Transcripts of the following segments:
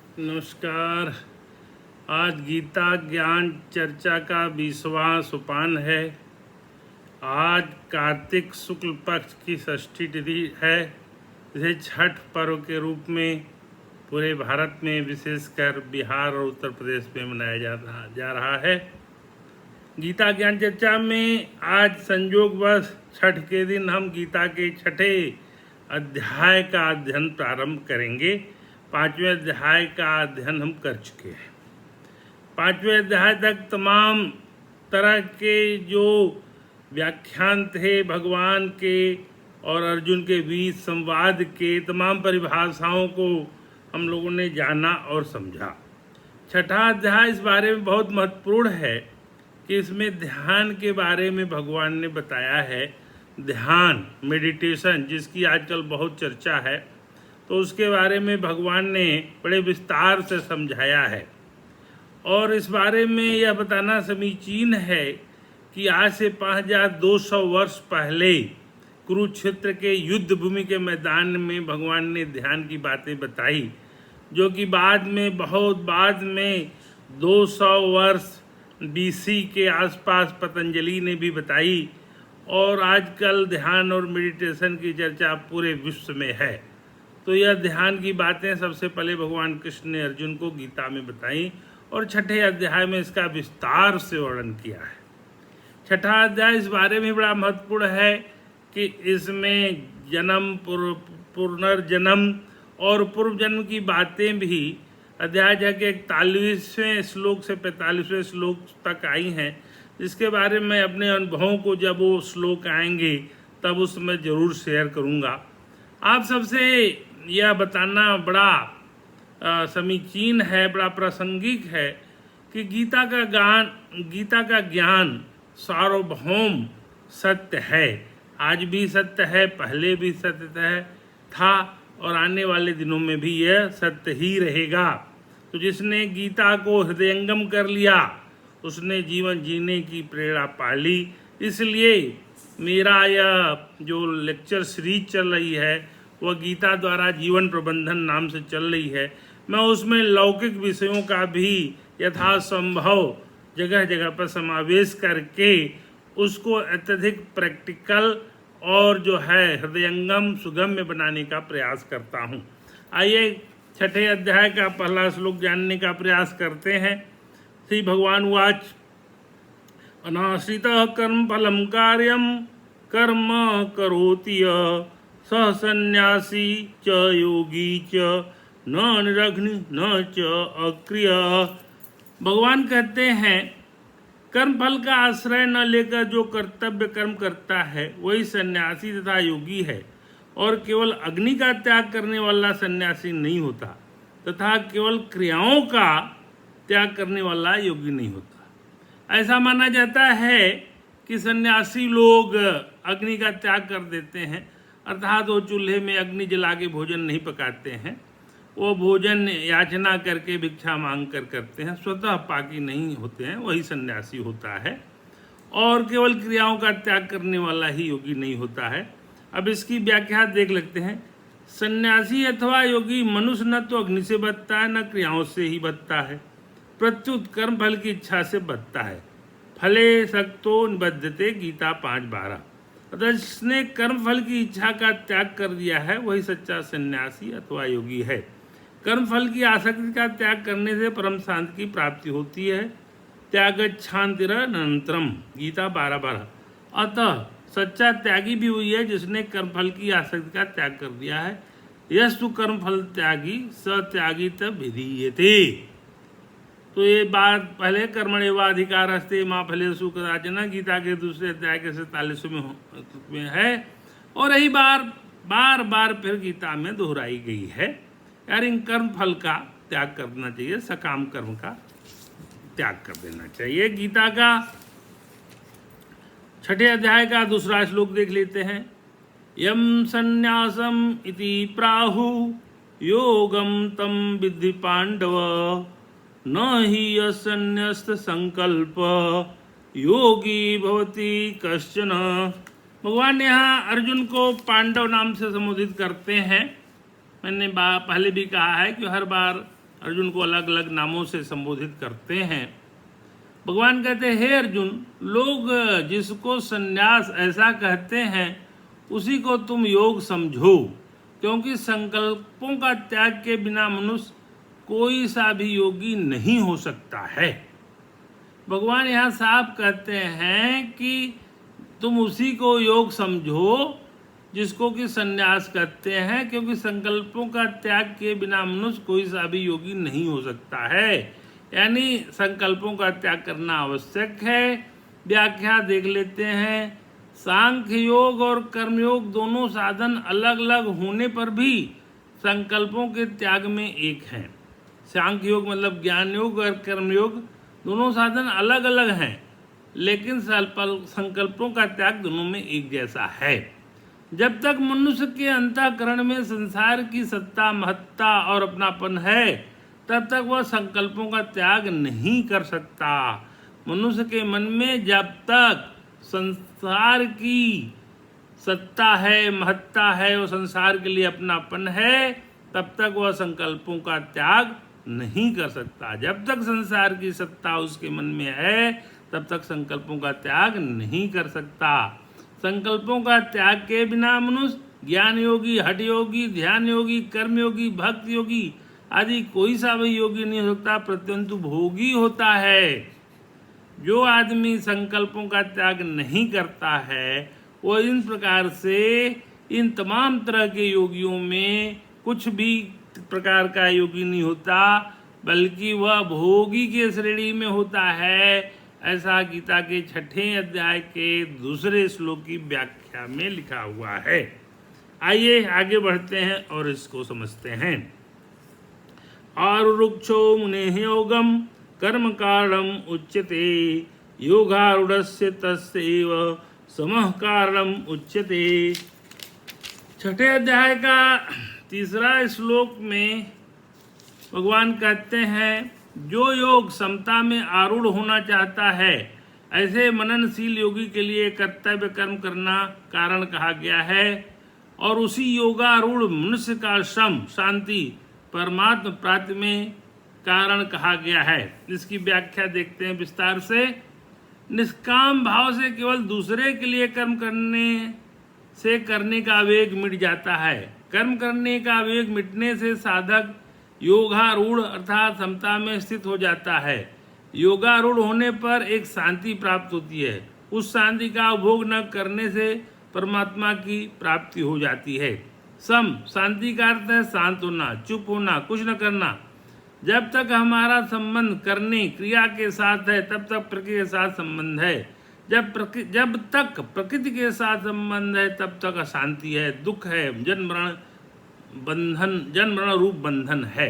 नमस्कार। आज गीता ज्ञान चर्चा का 20वां सोपान है। आज कार्तिक शुक्ल पक्ष की षष्ठी तिथि है। इसे छठ पर्व के रूप में पूरे भारत में, विशेषकर बिहार और उत्तर प्रदेश में मनाया जा रहा है। गीता ज्ञान चर्चा में आज संयोगवश छठ के दिन हम गीता के छठे अध्याय का अध्ययन प्रारंभ करेंगे। 5वें अध्याय का अध्ययन हम कर चुके हैं। 5वें अध्याय तक तमाम तरह के जो व्याख्यान थे भगवान के और अर्जुन के बीच संवाद के, तमाम परिभाषाओं को हम लोगों ने जाना और समझा। छठा अध्याय इस बारे में बहुत महत्वपूर्ण है कि इसमें ध्यान के बारे में भगवान ने बताया है। ध्यान, मेडिटेशन, जिसकी आजकल बहुत चर्चा है, तो उसके बारे में भगवान ने बड़े विस्तार से समझाया है। और इस बारे में यह बताना समीचीन है कि आज से 5200 वर्ष पहले कुरुक्षेत्र के युद्ध भूमि के मैदान में भगवान ने ध्यान की बातें बताई, जो कि बहुत बाद में 200 वर्ष BC के आसपास पतंजलि ने भी बताई। और आजकल ध्यान और मेडिटेशन की चर्चा पूरे विश्व में है। तो यह ध्यान की बातें सबसे पहले भगवान कृष्ण ने अर्जुन को गीता में बताई और छठे अध्याय में इसका विस्तार से वर्णन किया है। छठा अध्याय इस बारे में बड़ा महत्वपूर्ण है कि इसमें जन्म, पुनर्जन्म और पूर्व जन्म की बातें भी अध्याय के 41वें श्लोक से 45वें श्लोक तक आई हैं, जिसके बारे में अपने अनुभवों को जब वो श्लोक आएंगे तब उसमें ज़रूर शेयर करूँगा। आप सबसे यह बताना बड़ा समीचीन है, बड़ा प्रासंगिक है कि गीता का ज्ञान सार्वभौम सत्य है। आज भी सत्य है, पहले भी सत्य था और आने वाले दिनों में भी यह सत्य ही रहेगा। तो जिसने गीता को हृदयंगम कर लिया उसने जीवन जीने की प्रेरणा पा ली। इसलिए मेरा यह जो लेक्चर सीरीज चल रही है वह गीता द्वारा जीवन प्रबंधन नाम से चल रही है। मैं उसमें लौकिक विषयों का भी यथासंभव जगह जगह पर समावेश करके उसको अत्यधिक प्रैक्टिकल और जो है हृदयंगम सुगम्य बनाने का प्रयास करता हूँ। आइए छठे अध्याय का पहला श्लोक जानने का प्रयास करते हैं। श्री भगवान वाच, अनाश्रितः कर्म फलम कार्यम कर्म करोति सह सन्यासी च योगी च न निरग्नि न च अक्रिय। भगवान कहते हैं कर्म फल का आश्रय न लेकर जो कर्तव्य कर्म करता है वही सन्यासी तथा योगी है, और केवल अग्नि का त्याग करने वाला सन्यासी नहीं होता तथा केवल क्रियाओं का त्याग करने वाला योगी नहीं होता। ऐसा माना जाता है कि सन्यासी लोग अग्नि का त्याग कर देते हैं, अर्थात वो चूल्हे में अग्नि जला के भोजन नहीं पकाते हैं, वो भोजन याचना करके भिक्षा मांग कर करते हैं, स्वतः पाकी नहीं होते हैं, वही सन्यासी होता है। और केवल क्रियाओं का त्याग करने वाला ही योगी नहीं होता है। अब इसकी व्याख्या देख लेते हैं। सन्यासी अथवा योगी मनुष्य न तो अग्नि से बचता है न क्रियाओं से ही बचता है, प्रत्युत कर्म फल की इच्छा से बचता है। फले सक्तो निबद्धते, गीता 5:12। अतः जिसने कर्म फल की इच्छा का त्याग कर दिया है वही सच्चा सन्यासी अथवा योगी है। कर्म फल की आसक्ति का त्याग करने से परम शांति की प्राप्ति होती है। त्यागच्छान्तिरनन्तरम, गीता 12:12। अतः सच्चा त्यागी भी हुई है जिसने कर्म फल की आसक्ति का त्याग कर दिया है। यस्तु कर्म फल त्यागी स त्यागी तब विधीयते। तो ये बात पहले कर्मण्येवाधिकारस्ते मा फलेषु कदाचन, गीता के दूसरे अध्याय के 47वें में है, और यही बार बार फिर गीता में दोहराई गई है। यार इन कर्म फल का त्याग करना चाहिए, सकाम कर्म का त्याग कर देना चाहिए। गीता का छठे अध्याय का दूसरा श्लोक देख लेते हैं। यम संन्यासम इति प्राहु योगम तम विद्धि पांडव न ही असन्यस्त संकल्प योगी भवति कश्चन। भगवान ने यहाँ अर्जुन को पांडव नाम से संबोधित करते हैं। मैंने पहले भी कहा है कि हर बार अर्जुन को अलग अलग नामों से संबोधित करते हैं। भगवान कहते हैं, हे अर्जुन, लोग जिसको संन्यास ऐसा कहते हैं उसी को तुम योग समझो, क्योंकि संकल्पों का त्याग के बिना मनुष्य कोई सा भी योगी नहीं हो सकता है। भगवान यहाँ साफ कहते हैं कि तुम उसी को योग समझो जिसको कि संन्यास कहते हैं, क्योंकि संकल्पों का त्याग के बिना मनुष्य कोई सा भी योगी नहीं हो सकता है। यानी संकल्पों का त्याग करना आवश्यक है। व्याख्या देख लेते हैं। सांख्य योग और कर्मयोग दोनों साधन अलग अलग होने पर भी संकल्पों के त्याग में एक हैं। सांख्य योग मतलब ज्ञान योग और कर्मयोग दोनों साधन अलग अलग हैं, लेकिन संकल्पों का त्याग दोनों में एक जैसा है। जब तक मनुष्य के अंतःकरण में संसार की सत्ता, महत्ता और अपनापन है, तब तक वह संकल्पों का त्याग नहीं कर सकता। मनुष्य के मन में जब तक संसार की सत्ता है, महत्ता है और संसार के लिए अपनापन है, तब तक वह संकल्पों का त्याग नहीं कर सकता। जब तक संसार की सत्ता उसके मन में है, तब तक संकल्पों का त्याग नहीं कर सकता। संकल्पों का त्याग के बिना मनुष्य ज्ञान योगी, हठ योगी, ध्यान योगी, कर्म योगी, भक्ति योगी आदि कोई सा भी योगी नहीं हो सकता, प्रत्यंतु भोगी होता है। जो आदमी संकल्पों का त्याग नहीं करता है, वो इन प्रकार से इन तमाम तरह के योगियों में कुछ भी प्रकार का योगी नहीं होता, बल्कि वह भोगी के श्रेणी में होता है। ऐसा गीता के 6वें अध्याय के 2 श्लोक की व्याख्या में लिखा हुआ है। आइए आगे बढ़ते हैं और इसको समझते हैं। आरुक्षो मुनेः योगम कर्म कारणम उच्यते, योगारूढ़स्य तस्यैव समः कारणम उच्यते। 6ठे अध्याय का 3 श्लोक में भगवान कहते हैं, जो योग समता में आरूढ़ होना चाहता है, ऐसे मननशील योगी के लिए कर्तव्य कर्म करना कारण कहा गया है, और उसी योगारूढ़ मनुष्य का श्रम शांति परमात्म प्राप्ति में कारण कहा गया है। इसकी व्याख्या देखते हैं विस्तार से। निष्काम भाव से केवल दूसरे के लिए कर्म करने से करने का आवेग मिट जाता है। कर्म करने का आवेग मिटने से साधक योगारूढ़ अर्थात समता में स्थित हो जाता है। योगारूढ़ होने पर एक शांति प्राप्त होती है। उस शांति का उपभोग न करने से परमात्मा की प्राप्ति हो जाती है। सम शांति का अर्थ है शांत होना, चुप होना, कुछ न करना। जब तक हमारा संबंध करने क्रिया के साथ है, तब तक प्रकृति के साथ संबंध है। जब तक प्रकृति के साथ संबंध है, तब तक अशांति है, दुख है, जन्म मरण रूप बंधन है।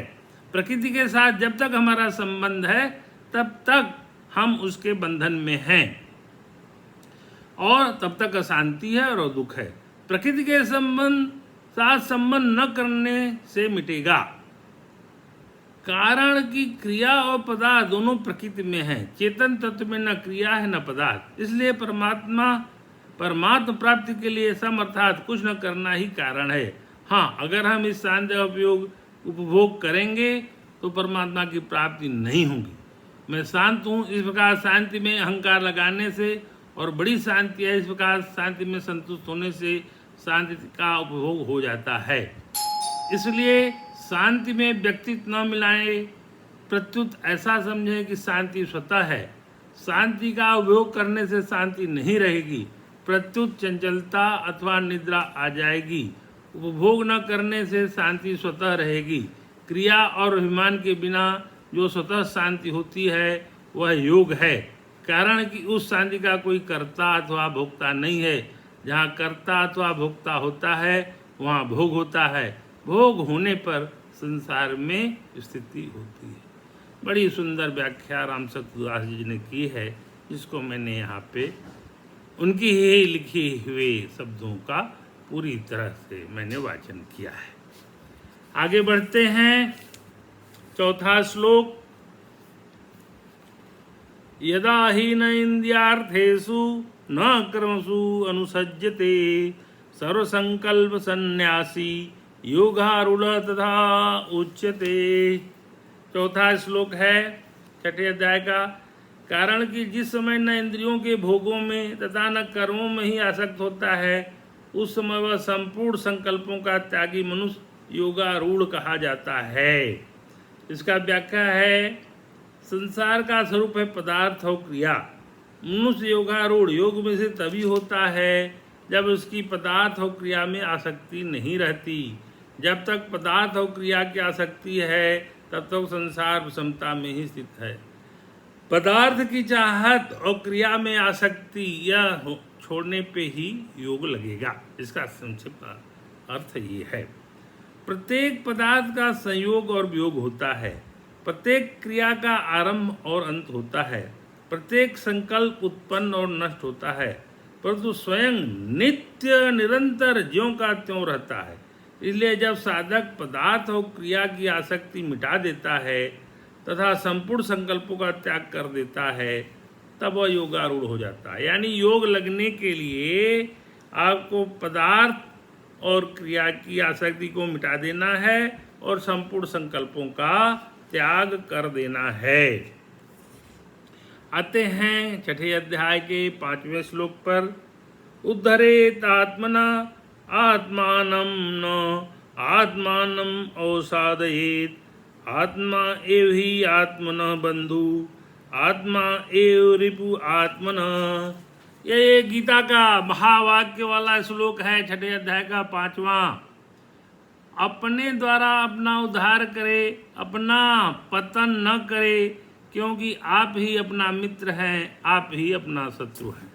प्रकृति के साथ जब तक हमारा संबंध है, तब तक हम उसके बंधन में हैं, और तब तक अशांति है और दुख है। प्रकृति के साथ संबंध न करने से मिटेगा। कारण की क्रिया और पदार्थ दोनों प्रकृति में है। चेतन तत्व में न क्रिया है न पदार्थ। इसलिए परमात्मा प्राप्ति के लिए सम अर्थात कुछ न करना ही कारण है। हाँ, अगर हम इस शांति का उपभोग करेंगे तो परमात्मा की प्राप्ति नहीं होगी। मैं शांत हूँ, इस प्रकार शांति में अहंकार लगाने से, और बड़ी शांति है, इस प्रकार शांति में संतुष्ट होने से शांति का उपभोग हो जाता है। इसलिए शांति में व्यक्तित्व न मिलाएं, प्रत्युत ऐसा समझें कि शांति स्वतः है। शांति का उपभोग करने से शांति नहीं रहेगी, प्रत्युत चंचलता अथवा निद्रा आ जाएगी। उपभोग न करने से शांति स्वतः रहेगी। क्रिया और अभिमान के बिना जो स्वतः शांति होती है वह योग है। कारण कि उस शांति का कोई कर्ता अथवा भोक्ता नहीं है। जहाँ कर्ता अथवा भोक्ता होता है वहाँ भोग होता है। भोग होने पर संसार में स्थिति होती है। बड़ी सुंदर व्याख्या राम सतदास जी ने की है, जिसको मैंने यहाँ पे उनकी ही लिखी हुए शब्दों का पूरी तरह से मैंने वाचन किया है। आगे बढ़ते हैं। 4था श्लोक। यदा ही न इंद्रियार्थेषु न कर्मसु अनुसज्जते, सर्वसंकल्प सन्यासी योगारूढ़ तथा उच्यते। चौथा श्लोक है छठे अध्याय का। कारण कि जिस समय न इंद्रियों के भोगों में तथा न कर्मों में ही आसक्त होता है, उस समय वह संपूर्ण संकल्पों का त्यागी मनुष्य योगारूढ़ कहा जाता है। इसका व्याख्या है, संसार का स्वरूप है पदार्थ और क्रिया। मनुष्य योगारूढ़ योग में से तभी होता है जब उसकी पदार्थ और क्रिया में आसक्ति नहीं रहती। जब तक पदार्थ और क्रिया की आसक्ति है तब तक संसार विषमता में ही स्थित है। पदार्थ की चाहत और क्रिया में आसक्ति यह छोड़ने पे ही योग लगेगा। इसका संक्षिप्त अर्थ ये है, प्रत्येक पदार्थ का संयोग और वियोग होता है, प्रत्येक क्रिया का आरंभ और अंत होता है, प्रत्येक संकल्प उत्पन्न और नष्ट होता है, परंतु स्वयं नित्य निरंतर ज्यों का त्यों रहता है। इसलिए जब साधक पदार्थ और क्रिया की आसक्ति मिटा देता है तथा संपूर्ण संकल्पों का त्याग कर देता है, तब वह योगारूढ़ हो जाता है। यानी योग लगने के लिए आपको पदार्थ और क्रिया की आसक्ति को मिटा देना है और संपूर्ण संकल्पों का त्याग कर देना है। आते हैं छठे अध्याय के 5वें श्लोक पर। उद्धरेत आत्मना आत्मानं न आत्मानं अवसादयेत्, आत्मा एव ही आत्मनः बंधु, आत्मा एव रिपु आत्मनः। ये गीता का महावाक्य वाला श्लोक है, छठे अध्याय का 5वां। अपने द्वारा अपना उद्धार करे, अपना पतन न करे, क्योंकि आप ही अपना मित्र हैं, आप ही अपना शत्रु हैं।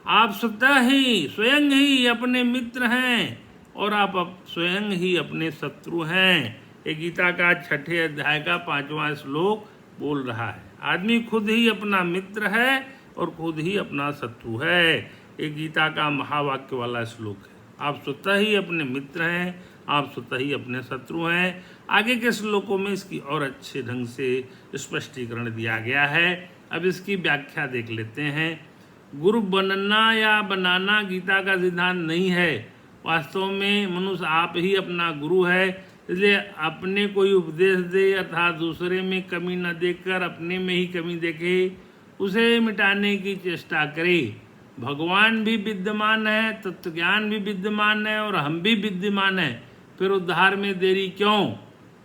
आप स्वतः ही स्वयं ही अपने मित्र हैं और आप स्वयं ही अपने शत्रु हैं। ये गीता का छठे अध्याय का 5वां श्लोक बोल रहा है। आदमी खुद ही अपना मित्र है और खुद ही अपना शत्रु है। ये गीता का महावाक्य वाला श्लोक है। आप स्वतः ही अपने मित्र हैं, आप स्वतः ही अपने शत्रु हैं। आगे के श्लोकों में इसकी और अच्छे ढंग से स्पष्टीकरण दिया गया है। अब इसकी व्याख्या देख लेते हैं। गुरु बनना या बनाना गीता का सिद्धांत नहीं है। वास्तव में मनुष्य आप ही अपना गुरु है। इसलिए अपने कोई उपदेश दे अर्थात दूसरे में कमी न देखकर अपने में ही कमी देखे, उसे मिटाने की चेष्टा करे। भगवान भी विद्यमान है, तत्वज्ञान भी विद्यमान है और हम भी विद्यमान है, फिर उद्धार में देरी क्यों?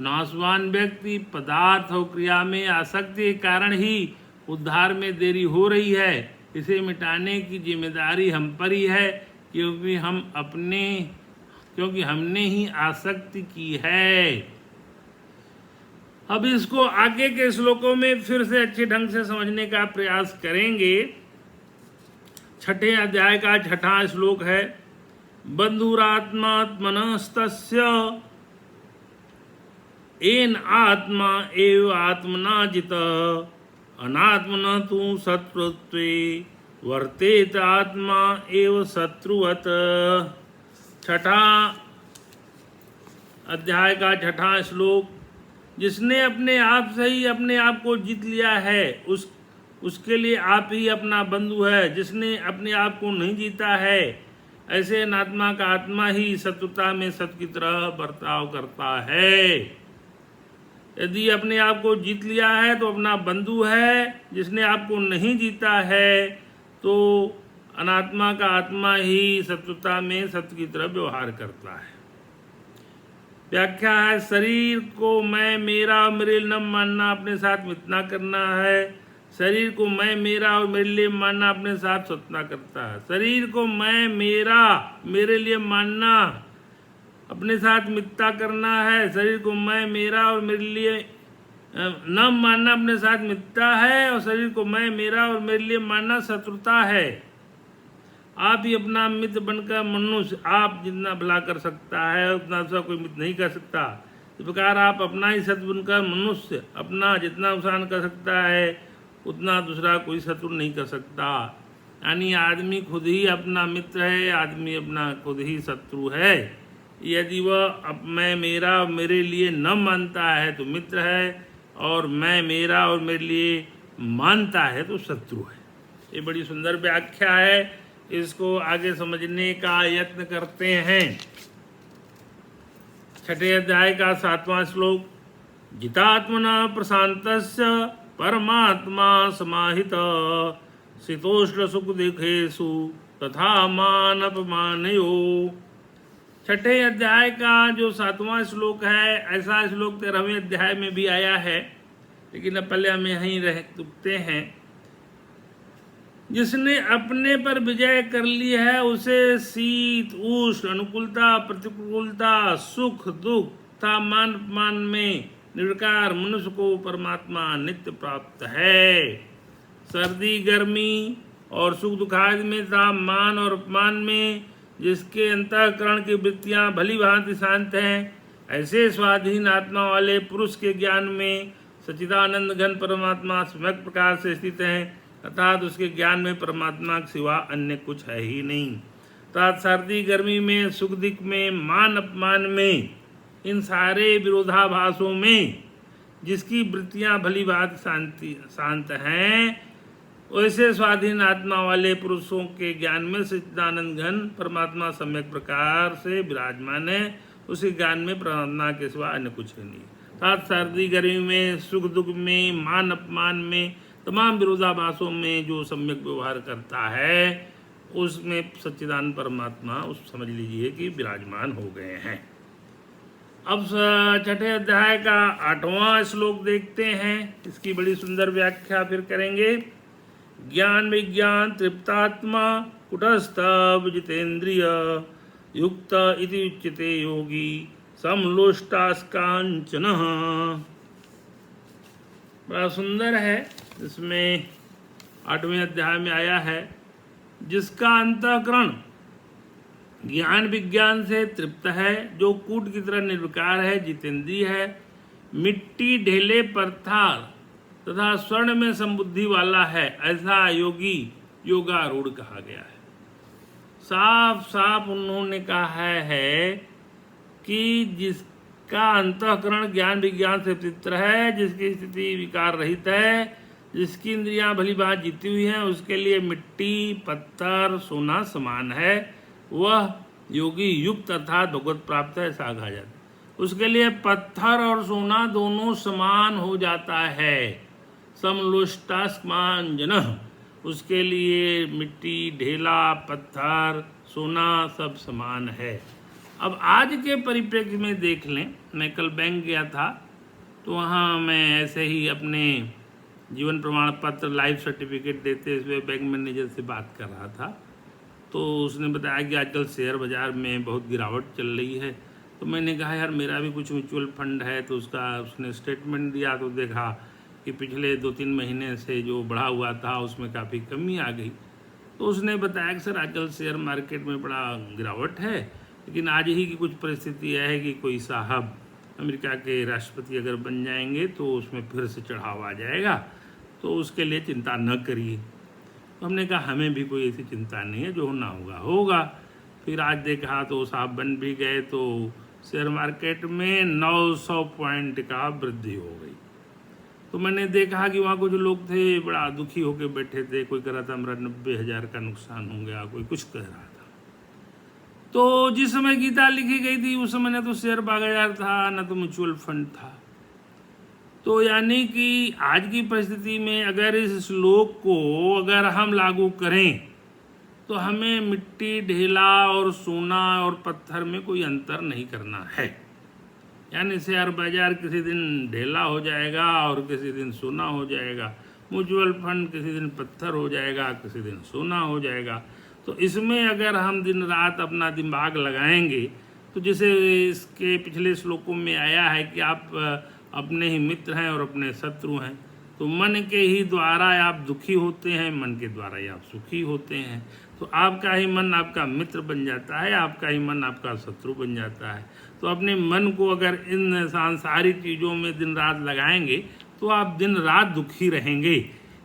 नाशवान व्यक्ति पदार्थ और क्रिया में आसक्ति के कारण ही उद्धार में देरी हो रही है। इसे मिटाने की जिम्मेदारी हम पर ही है, क्योंकि हमने ही आसक्ति की है। अब इसको आगे के श्लोकों में फिर से अच्छे ढंग से समझने का प्रयास करेंगे। छठे अध्याय का 6वां श्लोक है। बंधुरात्मात्मनस्तस्य येन आत्मा एव आत्मना जितः, अनात्मनः तु शत्रुत्वे वर्तेत आत्मा एव शत्रुवत्। छठा अध्याय का 6वां श्लोक। जिसने अपने आप से ही अपने आप को जीत लिया है उसके लिए आप ही अपना बंधु है। जिसने अपने आप को नहीं जीता है, ऐसे अनात्मा का आत्मा ही शत्रुता में सत्य की तरह बर्ताव करता है। यदि अपने आप को जीत लिया है तो अपना बंधु है, जिसने आपको नहीं जीता है तो अनात्मा का आत्मा ही शत्रुता में सत्य की तरह व्यवहार करता है। व्याख्या है, शरीर को मैं मेरा और मेरे लिए न मानना अपने साथ मिथना करना है। शरीर को मैं मेरा और मेरे लिए मानना अपने साथ सतना करता है। शरीर को मैं मेरा मेरे लिए मानना अपने साथ मिथ्या करना है। शरीर को मैं मेरा और मेरे लिए न मानना अपने साथ मिथ्या है, और शरीर को मैं मेरा और मेरे लिए मानना शत्रुता है। आप ही अपना मित्र बनकर मनुष्य आप जितना भला कर सकता है उतना दूसरा कोई मित्र नहीं कर सकता। इस प्रकार आप अपना ही शत्रु बनकर मनुष्य अपना जितना नुकसान कर सकता है उतना दूसरा कोई शत्रु नहीं कर सकता। यानी आदमी खुद ही अपना मित्र है, आदमी अपना खुद ही शत्रु है। यदि वह मैं मेरा और मेरे लिए न मानता है तो मित्र है, और मैं मेरा और मेरे लिए मानता है तो शत्रु है। ये बड़ी सुंदर व्याख्या है। इसको आगे समझने का यत्न करते हैं। छठे अध्याय का 7वां श्लोक। जितात्मना प्रशांतस्य परमात्मा समाहित शीतोष्ण सुख दुखेषु तथा मान अपमानयो। छठे अध्याय का जो 7वां श्लोक है, ऐसा श्लोक 13वें अध्याय में भी आया है, लेकिन अब पहले हम यहीं रुकते हैं। जिसने अपने पर विजय कर ली है उसे शीत उष्ण, अनुकूलता प्रतिकूलता, सुख दुख तथा मान अपमान में निर्विकार मनुष्य को परमात्मा नित्य प्राप्त है। सर्दी गर्मी और सुख दुखादि में तथा मान और अपमान में जिसके अंतःकरण की वृत्तियां भली भांति शांत हैं, ऐसे स्वाधीन आत्मा वाले पुरुष के ज्ञान में सच्चिदानंद घन परमात्मा सम्यक प्रकार से स्थित हैं, अर्थात उसके ज्ञान में परमात्मा के सिवा अन्य कुछ है ही नहीं। अर्थात सर्दी गर्मी में, सुख दुख में, मान अपमान में, इन सारे विरोधाभासों में जिसकी वृत्तियां भली भांति शांत हैं, वैसे स्वाधीन आत्मा वाले पुरुषों के ज्ञान में सच्चिदानंद घन परमात्मा सम्यक प्रकार से विराजमान है। उसी ज्ञान में परमात्मा के सिवा अन्य कुछ नहीं। अर्थात सर्दी गर्मी में, सुख दुख में, मान अपमान में, तमाम विरोधाभासों में जो सम्यक व्यवहार करता है, उसमें सच्चिदानंद परमात्मा उस समझ लीजिए कि विराजमान हो गए हैं। अब छठे अध्याय का 8वां श्लोक देखते हैं। इसकी बड़ी सुंदर व्याख्या फिर करेंगे। ज्ञान विज्ञान तृप्तात्मा कुटस्थ जितेन्द्रिय युक्त इति उच्यते योगी समलोष्टास्कांचन। बड़ा सुंदर है। इसमें 8वें अध्याय में आया है, जिसका अंतःकरण ज्ञान विज्ञान से तृप्त है, जो कूट की तरह निर्विकार है, जितेंद्रिय है, मिट्टी ढेले पत्थर तथा स्वर्ण में संबुद्धि वाला है, ऐसा योगी योगारूढ़ कहा गया है। साफ साफ उन्होंने कहा है कि जिसका अंतःकरण ज्ञान विज्ञान से पवित्र है, जिसकी स्थिति विकार रहित है, जिसकी इंद्रियां भली भांति जीती हुई हैं, उसके लिए मिट्टी पत्थर सोना समान है, वह योगी युक्त अर्थात भगवत प्राप्त है, ऐसा कहा जाता है। उसके लिए पत्थर और सोना दोनों समान हो जाता है। समलोष्टास्मांजन, उसके लिए मिट्टी ढेला पत्थर सोना सब समान है। अब आज के परिप्रेक्ष्य में देख लें, मैं कल बैंक गया था, तो वहाँ मैं ऐसे ही अपने जीवन प्रमाण पत्र लाइफ सर्टिफिकेट देते हुए बैंक मैनेजर से बात कर रहा था। तो उसने बताया कि आजकल शेयर बाज़ार में बहुत गिरावट चल रही है। तो मैंने कहा यार मेरा भी कुछ म्यूचुअल फंड है, तो उसने स्टेटमेंट दिया तो देखा कि पिछले 2-3 महीने से जो बढ़ा हुआ था उसमें काफ़ी कमी आ गई। तो उसने बताया कि सर आजकल शेयर मार्केट में बड़ा गिरावट है, लेकिन आज ही की कुछ परिस्थिति यह है कि कोई साहब अमेरिका के राष्ट्रपति अगर बन जाएंगे तो उसमें फिर से चढ़ाव आ जाएगा, तो उसके लिए चिंता न करिए। तो हमने कहा हमें भी कोई ऐसी चिंता नहीं है, जो होना होगा होगा। फिर आज देखा तो साहब बन भी गए, तो शेयर मार्केट में 900 पॉइंट का वृद्धि हो गई। तो मैंने देखा कि वहाँ कुछ लोग थे बड़ा दुखी होकर बैठे थे। कोई कह रहा था मेरा 90,000 का नुकसान हो गया, कोई कुछ कह रहा था। तो जिस समय गीता लिखी गई थी उस समय न तो शेयर बाजार था, न तो म्यूचुअल फंड था। तो यानी कि आज की परिस्थिति में अगर इस श्लोक को अगर हम लागू करें तो हमें मिट्टी ढेला और सोना और पत्थर में कोई अंतर नहीं करना है। यानी शेयर बाजार किसी दिन ढेला हो जाएगा और किसी दिन सोना हो जाएगा, म्यूचुअल फंड किसी दिन पत्थर हो जाएगा, किसी दिन सोना हो जाएगा। तो इसमें अगर हम दिन रात अपना दिमाग लगाएंगे तो जैसे इसके पिछले श्लोकों में आया है कि आप अपने ही मित्र हैं और अपने शत्रु हैं। तो मन के ही द्वारा आप दुखी होते हैं, मन के द्वारा ही आप सुखी होते हैं। तो आपका ही मन आपका मित्र बन जाता है, आपका ही मन आपका शत्रु बन जाता है। तो अपने मन को अगर इन सांसारिक चीज़ों में दिन रात लगाएंगे तो आप दिन रात दुखी रहेंगे।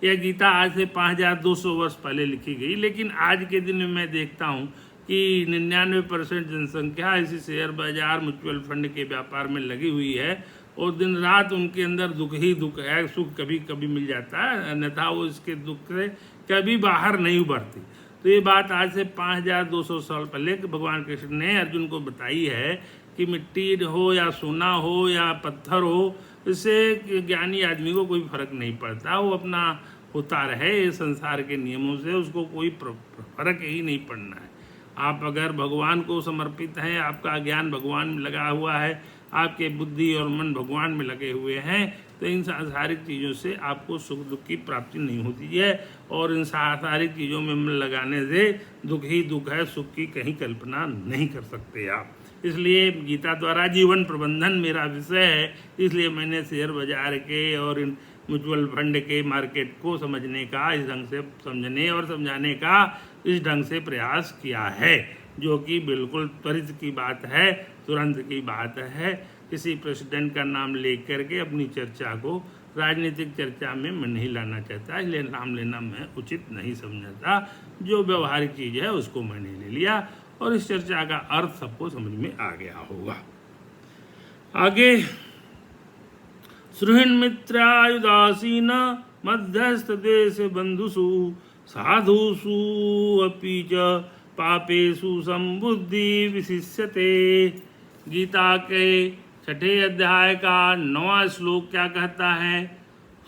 यह गीता आज से 5200 वर्ष पहले लिखी गई, लेकिन आज के दिन में मैं देखता हूँ कि 99% जनसंख्या इसी शेयर बाजार म्यूचुअल फंड के व्यापार में लगी हुई है और दिन रात उनके अंदर दुख ही दुख है। सुख कभी कभी मिल जाता है, अन्यथा वो इसके दुख से कभी बाहर नहीं उभरती। तो ये बात आज से 5200 साल पहले भगवान कृष्ण ने अर्जुन को बताई है कि मिट्टी हो या सोना हो या पत्थर हो, इससे ज्ञानी आदमी को कोई फर्क नहीं पड़ता, वो अपना होता रहे संसार के नियमों से, उसको कोई फर्क ही नहीं पड़ना है। आप अगर भगवान को समर्पित हैं, आपका ज्ञान भगवान में लगा हुआ है, आपके बुद्धि और मन भगवान में लगे हुए हैं, तो इन सांसारिक चीज़ों से आपको सुख दुख की प्राप्ति नहीं होती है। और इन सांसारिक चीज़ों में मन लगाने से दुख ही दुख है, सुख की कहीं कल्पना नहीं कर सकते आप। इसलिए गीता द्वारा जीवन प्रबंधन मेरा विषय है, इसलिए मैंने शेयर बाजार के और इन म्यूचुअल फंड के मार्केट को समझने का, इस ढंग से समझने और समझाने का इस ढंग से प्रयास किया है, जो कि बिल्कुल त्वरित की बात है, तुरंत की बात है। किसी प्रेसिडेंट का नाम लेकर के अपनी चर्चा को राजनीतिक चर्चा में मैं नहीं लाना चाहता, इसलिए नाम लेना मैं उचित नहीं समझता। जो व्यवहारिक चीज़ है उसको मैंने ले लिया और इस चर्चा का अर्थ सबको समझ में आ गया होगा। आगे सुहृन् मित्रायुदासीन मध्यस्थ देश बंधुषु साधुषु अपि च पापेषु संबुद्धि विशिष्यते। गीता के 6ठे अध्याय का 9वां श्लोक क्या कहता है?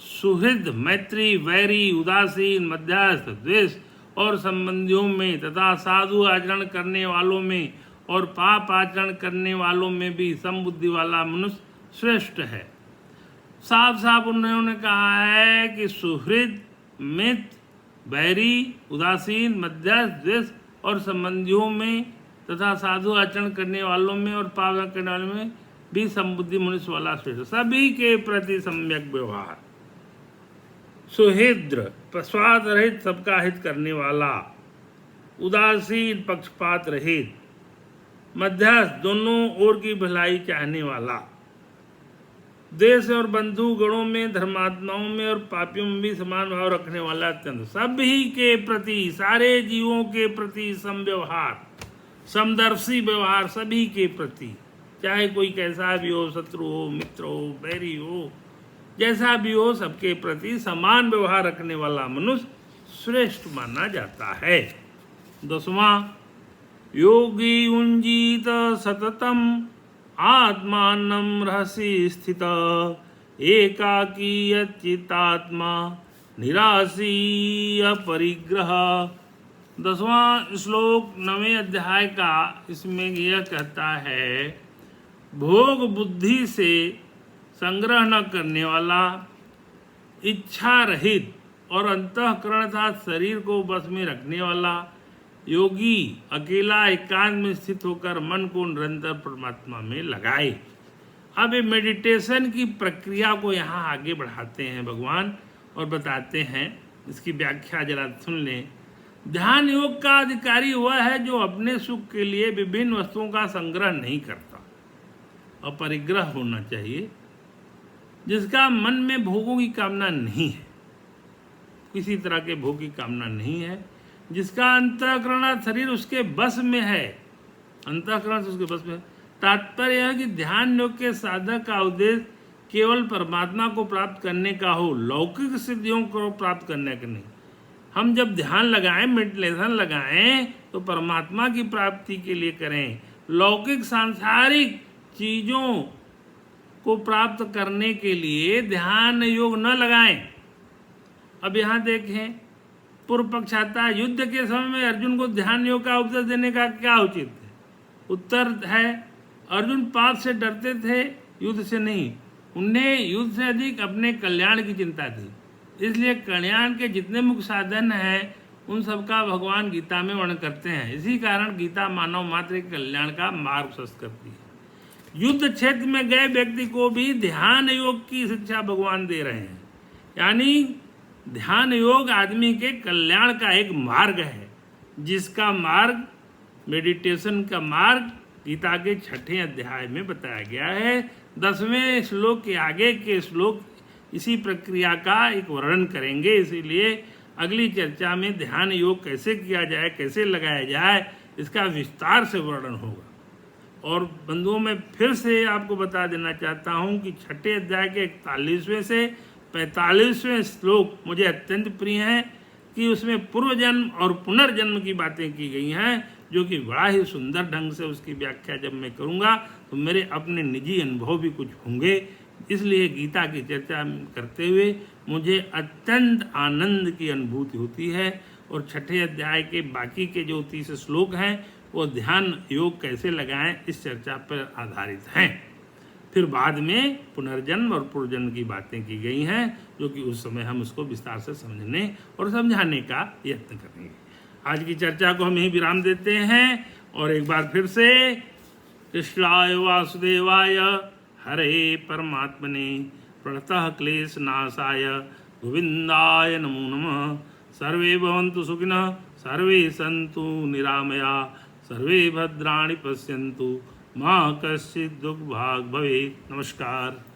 सुहृद, मैत्री, वैरी, उदासीन, मध्यस्थ, द्वेष और संबंधियों में तथा साधु आचरण करने वालों में और पाप आचरण करने वालों में भी समबुद्धि वाला मनुष्य श्रेष्ठ है। साफ साफ उन्होंने कहा है कि सुहृद, मित्र, बैरी, उदासीन, मध्यस्थ, द्वेष और संबंधियों में तथा साधु आचरण करने वालों में और पाप करने वालों में भी समबुद्धि मनुष्य वाला श्रेष्ठ। सभी के प्रति सम्यक व्यवहार, सुहृद, स्वार्थ रहित, सबका हित करने वाला, उदासीन, पक्षपात रहित, मध्यस्थ, दोनों ओर की भलाई चाहने वाला, देश और बंधु गणों में, धर्मात्माओं में और पापियों में भी समान भाव रखने वाला, अत्यंत सभी के प्रति, सारे जीवों के प्रति समव्यवहार, समदर्शी व्यवहार, सभी के प्रति, चाहे कोई कैसा भी हो, शत्रु हो, मित्र हो, बैरी हो, जैसा भी हो, सबके प्रति समान व्यवहार रखने वाला मनुष्य श्रेष्ठ माना जाता है। 10वां योगी उंजीत सततम आत्मानं रहसि स्थित एकाकी चित्तात्मा निराशी अपरिग्रह। 10वां श्लोक 9वें अध्याय का, इसमें यह कहता है, भोग बुद्धि से संग्रह न करने वाला, इच्छा रहित और अंतःकरण तथा शरीर को बस में रखने वाला योगी अकेला एकांत में स्थित होकर मन को निरंतर परमात्मा में लगाए। अब ये मेडिटेशन की प्रक्रिया को यहाँ आगे बढ़ाते हैं भगवान और बताते हैं, इसकी व्याख्या जरा सुन लें। ध्यान योग का अधिकारी वह है जो अपने सुख के लिए विभिन्न वस्तुओं का संग्रह नहीं करता, अपरिग्रह होना चाहिए, जिसका मन में भोगों की कामना नहीं है, किसी तरह के भोग की कामना नहीं है, जिसका अंतःकरण शरीर उसके बस में है, अंतःकरण से उसके बस में। तात्पर्य है कि ध्यान योग के साधक का उद्देश्य केवल परमात्मा को प्राप्त करने का हो, लौकिक सिद्धियों को प्राप्त करने का नहीं। हम जब ध्यान लगाएं, मेडिटेशन लगाएं, तो परमात्मा की प्राप्ति के लिए करें, लौकिक सांसारिक चीजों को प्राप्त करने के लिए ध्यान योग न लगाएं। अब यहाँ देखें, पूर्व पक्ष आता है, युद्ध के समय में अर्जुन को ध्यान योग का उपदेश देने का क्या उचित है? उत्तर है, अर्जुन पाप से डरते थे, युद्ध से नहीं। उन्हें युद्ध से अधिक अपने कल्याण की चिंता थी, इसलिए कल्याण के जितने मुख्य साधन हैं उन सबका भगवान गीता में वर्णन करते हैं। इसी कारण गीता मानव मात्र के कल्याण का मार्ग प्रशस्त करती है। युद्ध क्षेत्र में गए व्यक्ति को भी ध्यान योग की शिक्षा भगवान दे रहे हैं, यानी ध्यान योग आदमी के कल्याण का एक मार्ग है, जिसका मार्ग, मेडिटेशन का मार्ग गीता के 6ठे अध्याय में बताया गया है। 10वें श्लोक के आगे के श्लोक इसी प्रक्रिया का एक वर्णन करेंगे, इसीलिए अगली चर्चा में ध्यान योग कैसे किया जाए, कैसे लगाया जाए, इसका विस्तार से वर्णन होगा। और बंधुओं, मैं फिर से आपको बता देना चाहता हूँ कि 6ठे अध्याय के 41वें से 45वें श्लोक मुझे अत्यंत प्रिय हैं, कि उसमें पूर्व जन्म और पुनर्जन्म की बातें की गई हैं, जो कि बड़ा ही सुंदर ढंग से उसकी व्याख्या जब मैं करूँगा तो मेरे अपने निजी अनुभव भी कुछ होंगे, इसलिए गीता की चर्चा करते हुए मुझे अत्यंत आनंद की अनुभूति होती है। और छठे अध्याय के बाकी के जो 30 श्लोक हैं वो ध्यान योग कैसे लगाएं इस चर्चा पर आधारित हैं। फिर बाद में पुनर्जन्म और पुनर्जन्म की बातें की गई हैं, जो कि उस समय हम उसको विस्तार से समझने और समझाने का यत्न करेंगे। आज की चर्चा को हम यहीं विराम देते हैं और एक बार फिर से कृष्णाय वासुदेवाय हरे परमात्मने प्रणतः क्लेश नाशाय गोविंदाय नमो नमः। सर्वे भवन्तु सुखिनः, सर्वे सन्तु निरामया, सर्वे भद्राणि पश्यन्तु, मां कश्चित् दुःखभाग् भवेत्। नमस्कार।